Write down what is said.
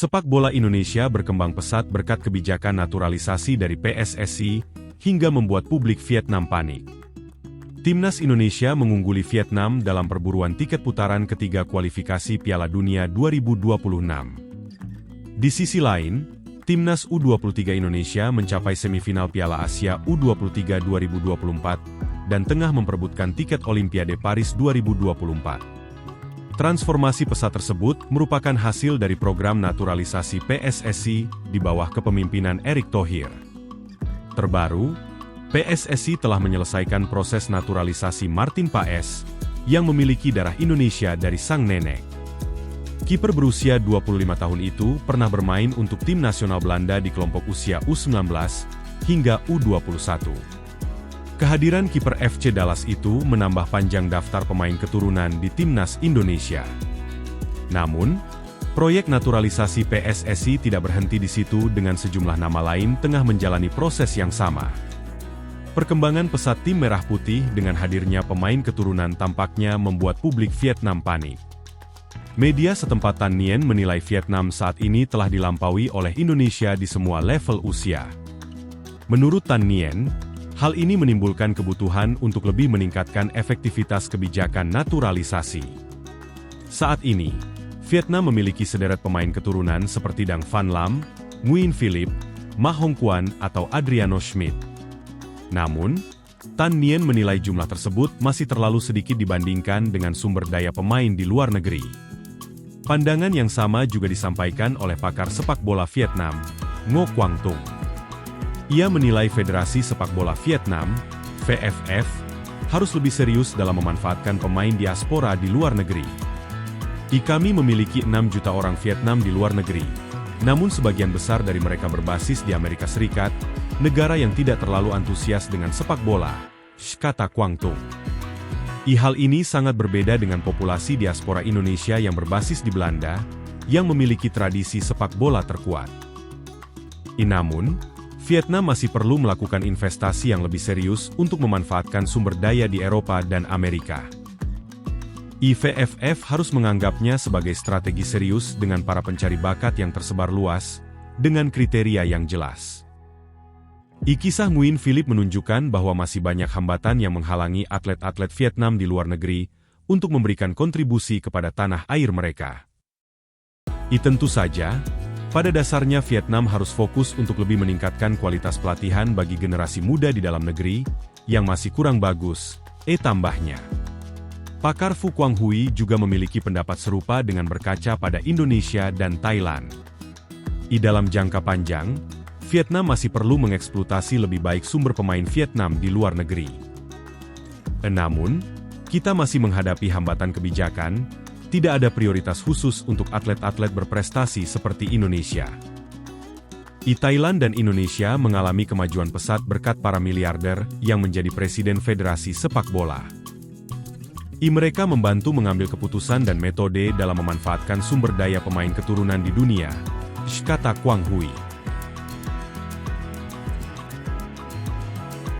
Sepak bola Indonesia berkembang pesat berkat kebijakan naturalisasi dari PSSI hingga membuat publik Vietnam panik. Timnas Indonesia mengungguli Vietnam dalam perburuan tiket putaran ketiga kualifikasi Piala Dunia 2026. Di sisi lain, Timnas U23 Indonesia mencapai semifinal Piala Asia U23 2024 dan tengah memperebutkan tiket Olimpiade Paris 2024. Transformasi pesat tersebut merupakan hasil dari program naturalisasi PSSI di bawah kepemimpinan Erick Thohir. Terbaru, PSSI telah menyelesaikan proses naturalisasi Martin Paes yang memiliki darah Indonesia dari sang nenek. Kiper berusia 25 tahun itu pernah bermain untuk tim nasional Belanda di kelompok usia U19 hingga U21. Kehadiran kiper FC Dallas itu menambah panjang daftar pemain keturunan di timnas Indonesia. Namun, proyek naturalisasi PSSI tidak berhenti di situ dengan sejumlah nama lain tengah menjalani proses yang sama. Perkembangan pesat tim Merah Putih dengan hadirnya pemain keturunan tampaknya membuat publik Vietnam panik. Media setempat Tan Nien menilai Vietnam saat ini telah dilampaui oleh Indonesia di semua level usia. Menurut Tan Nien, hal ini menimbulkan kebutuhan untuk lebih meningkatkan efektivitas kebijakan naturalisasi. Saat ini, Vietnam memiliki sederet pemain keturunan seperti Dang Van Lam, Nguyen Philip, Ma Hong Quan atau Adriano Schmidt. Namun, Tan Nien menilai jumlah tersebut masih terlalu sedikit dibandingkan dengan sumber daya pemain di luar negeri. Pandangan yang sama juga disampaikan oleh pakar sepak bola Vietnam, Ngo Quang Tung. Ia menilai Federasi Sepak Bola Vietnam, VFF, harus lebih serius dalam memanfaatkan pemain diaspora di luar negeri. Kami memiliki 6 juta orang Vietnam di luar negeri, namun sebagian besar dari mereka berbasis di Amerika Serikat, negara yang tidak terlalu antusias dengan sepak bola, kata Quang Tung. Hal ini sangat berbeda dengan populasi diaspora Indonesia yang berbasis di Belanda, yang memiliki tradisi sepak bola terkuat. Namun, Vietnam masih perlu melakukan investasi yang lebih serius untuk memanfaatkan sumber daya di Eropa dan Amerika. VFF harus menganggapnya sebagai strategi serius dengan para pencari bakat yang tersebar luas, dengan kriteria yang jelas. Kisah Nguyen Philip menunjukkan bahwa masih banyak hambatan yang menghalangi atlet-atlet Vietnam di luar negeri untuk memberikan kontribusi kepada tanah air mereka. Tentu saja, pada dasarnya Vietnam harus fokus untuk lebih meningkatkan kualitas pelatihan bagi generasi muda di dalam negeri, yang masih kurang bagus, tambahnya. Pakar Phu Quang Huy juga memiliki pendapat serupa dengan berkaca pada Indonesia dan Thailand. Dalam jangka panjang, Vietnam masih perlu mengeksploitasi lebih baik sumber pemain Vietnam di luar negeri. Namun, kita masih menghadapi hambatan kebijakan, tidak ada prioritas khusus untuk atlet-atlet berprestasi seperti Indonesia. Thailand dan Indonesia mengalami kemajuan pesat berkat para miliarder yang menjadi presiden Federasi Sepak Bola. Mereka membantu mengambil keputusan dan metode dalam memanfaatkan sumber daya pemain keturunan di dunia, kata Quang Huy.